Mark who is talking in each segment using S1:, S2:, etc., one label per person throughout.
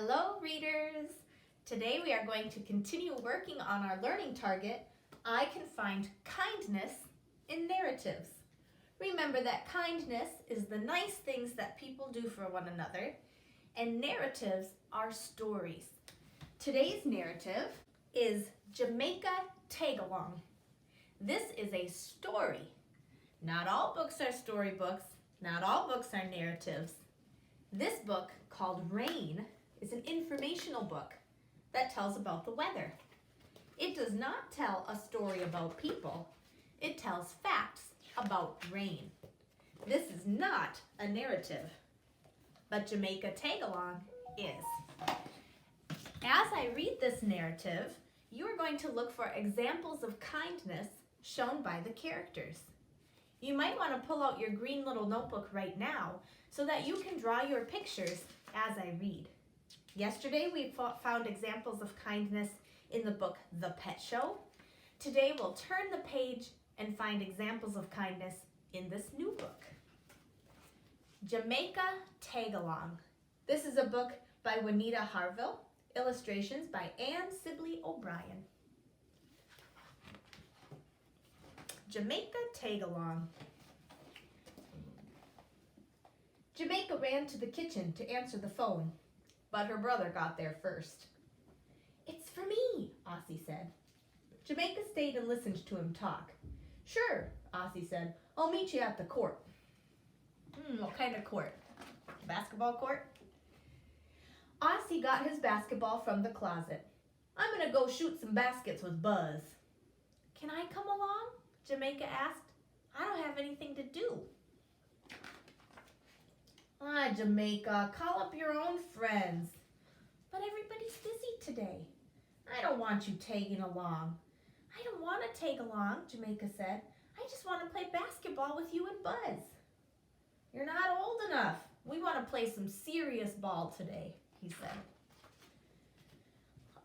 S1: Hello, readers! Today we are going to continue working on our learning target, I can find kindness in narratives. Remember that kindness is the nice things that people do for one another, and narratives are stories. Today's narrative is Jamaica Tagalong. This is a story. Not all books are storybooks. Not all books are narratives. This book, called Rain, is an informational book that tells about the weather. It does not tell a story about people. It tells facts about rain. This is not a narrative, but Jamaica Tagalong is. As I read this narrative, you are going to look for examples of kindness shown by the characters. You might want to pull out your green little notebook right now so that you can draw your pictures as I read. Yesterday we found examples of kindness in the book The Pet Show. Today we'll turn the page and find examples of kindness in this new book. Jamaica Tagalong. This is a book by Juanita Harville, illustrations by Anne Sibley O'Brien. Jamaica Tagalong. Jamaica ran to the kitchen to answer the phone, but her brother got there first. "It's for me," Ossie said. Jamaica stayed and listened to him talk. "Sure," Ossie said. "I'll meet you at the court." What kind of court? Basketball court? Ossie got his basketball from the closet. "I'm gonna go shoot some baskets with Buzz." "Can I come along?" Jamaica asked. "I don't have anything to do." Jamaica, call up your own friends." "But everybody's busy today." "I don't want you tagging along." "I don't want to tag along," Jamaica said. "I just want to play basketball with you and Buzz." "You're not old enough. We want to play some serious ball today," he said.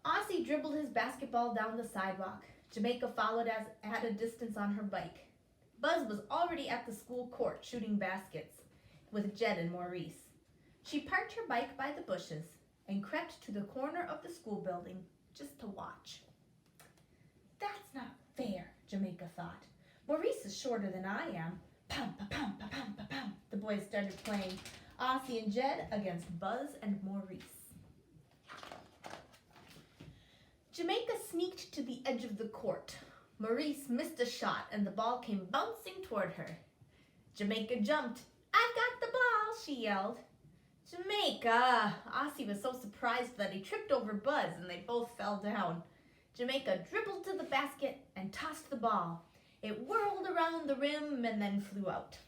S1: Ossie dribbled his basketball down the sidewalk. Jamaica followed at a distance on her bike. Buzz was already at the school court shooting baskets with Jed and Maurice. She parked her bike by the bushes and crept to the corner of the school building just to watch. "That's not fair," Jamaica thought. "Maurice is shorter than I am." Pum, pa, pum, pa, pum, pa, pum. The boys started playing Ossie and Jed against Buzz and Maurice. Jamaica sneaked to the edge of the court. Maurice missed a shot and the ball came bouncing toward her. Jamaica jumped. "I've got the ball," she yelled. "Jamaica!" Ossie was so surprised that he tripped over Buzz and they both fell down. Jamaica dribbled to the basket and tossed the ball. It whirled around the rim and then flew out.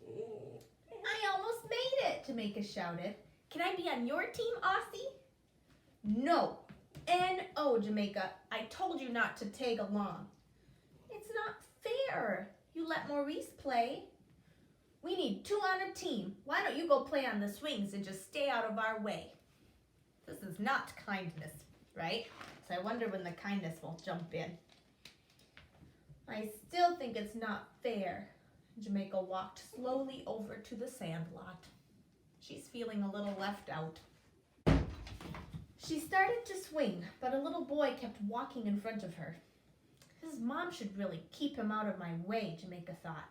S1: "I almost made it," Jamaica shouted. "Can I be on your team, Ossie?" "No. N-O, Jamaica. I told you not to tag along." "It's not fair. You let Maurice play." "We need 2 on a team. Why don't you go play on the swings and just stay out of our way?" This is not kindness, right? So I wonder when the kindness will jump in. "I still think it's not fair." Jamaica walked slowly over to the sand lot. She's feeling a little left out. She started to swing, but a little boy kept walking in front of her. "His mom should really keep him out of my way," Jamaica thought.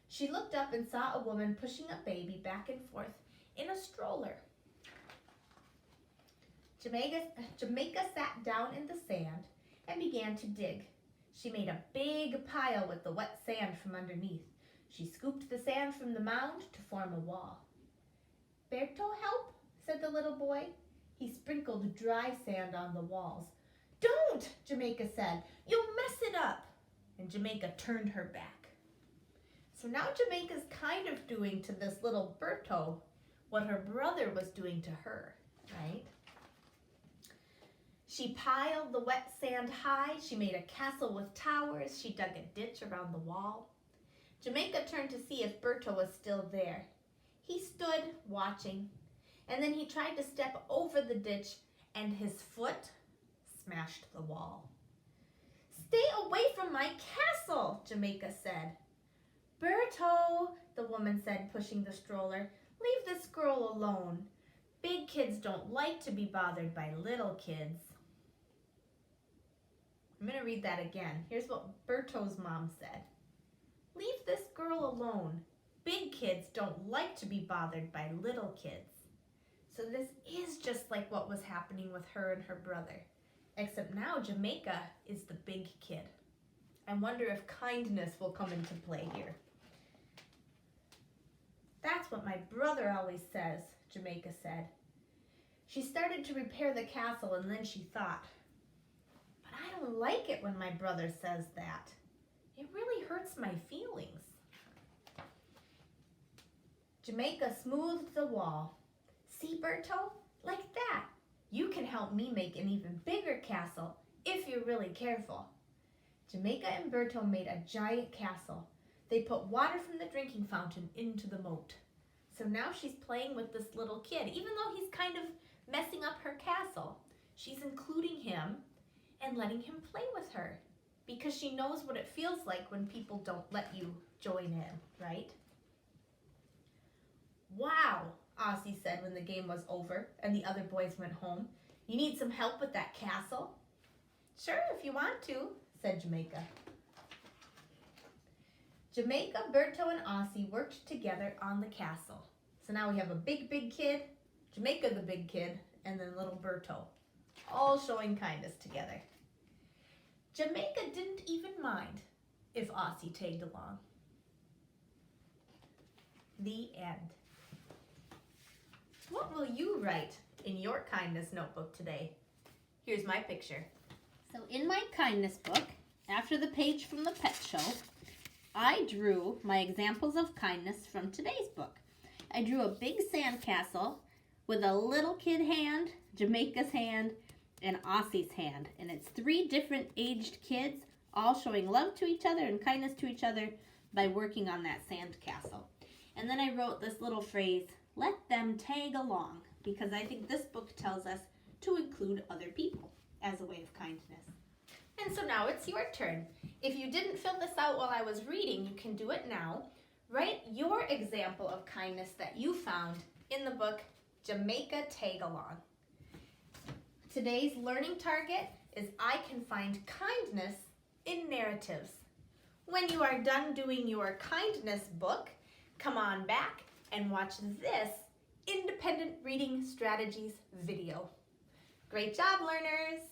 S1: She looked up and saw a woman pushing a baby back and forth in a stroller. Jamaica sat down in the sand and began to dig. She made a big pile with the wet sand from underneath. She scooped the sand from the mound to form a wall. "Berto help?" said the little boy. He sprinkled dry sand on the walls. "Don't," Jamaica said. "You'll mess it up." And Jamaica turned her back. So now Jamaica's kind of doing to this little Berto what her brother was doing to her, right? She piled the wet sand high. She made a castle with towers. She dug a ditch around the wall. Jamaica turned to see if Berto was still there. He stood watching, and then he tried to step over the ditch, and his foot smashed the wall. "Stay away from my castle," Jamaica said. "Berto," the woman said, pushing the stroller, Leave this girl alone. Big kids don't like to be bothered by little kids. I'm going to read that again. Here's what Berto's mom said. Leave this girl alone. Big kids don't like to be bothered by little kids. So this is just like what was happening with her and her brother. Except now Jamaica is the big kid. I wonder if kindness will come into play here. That's what my brother always says, Jamaica said. She started to repair the castle and then she thought, but I don't like it when my brother says that. It really hurts my feelings. Jamaica smoothed the wall. See, Berto? Like that. You can help me make an even bigger castle if you're really careful. Jamaica and Berto made a giant castle. They put water from the drinking fountain into the moat. So now she's playing with this little kid, even though he's kind of messing up her castle. She's including him and letting him play with her because she knows what it feels like when people don't let you join in, right? Wow, Aussie said when the game was over and the other boys went home. You need some help with that castle? Sure, if you want to, said Jamaica. Jamaica, Berto, and Aussie worked together on the castle. So now we have a big kid, Jamaica the big kid, and then little Berto, all showing kindness together. Jamaica didn't even mind if Aussie tagged along. The end. What will you write in your kindness notebook today? Here's my picture.
S2: So in my kindness book, after the page from the pet show, I drew my examples of kindness from today's book. I drew a big sandcastle with a little kid hand, Jamaica's hand, and Aussie's hand. And it's 3 different aged kids all showing love to each other and kindness to each other by working on that sandcastle. And then I wrote this little phrase, let them tag along, because I think this book tells us to include other people as a way of kindness.
S1: And so now it's your turn. If you didn't fill this out while I was reading, you can do it now. Write your example of kindness that you found in the book Jamaica Tag Along. Today's learning target is I can find kindness in narratives. When you are done doing your kindness book, come on back and watch this independent reading strategies video. Great job, learners!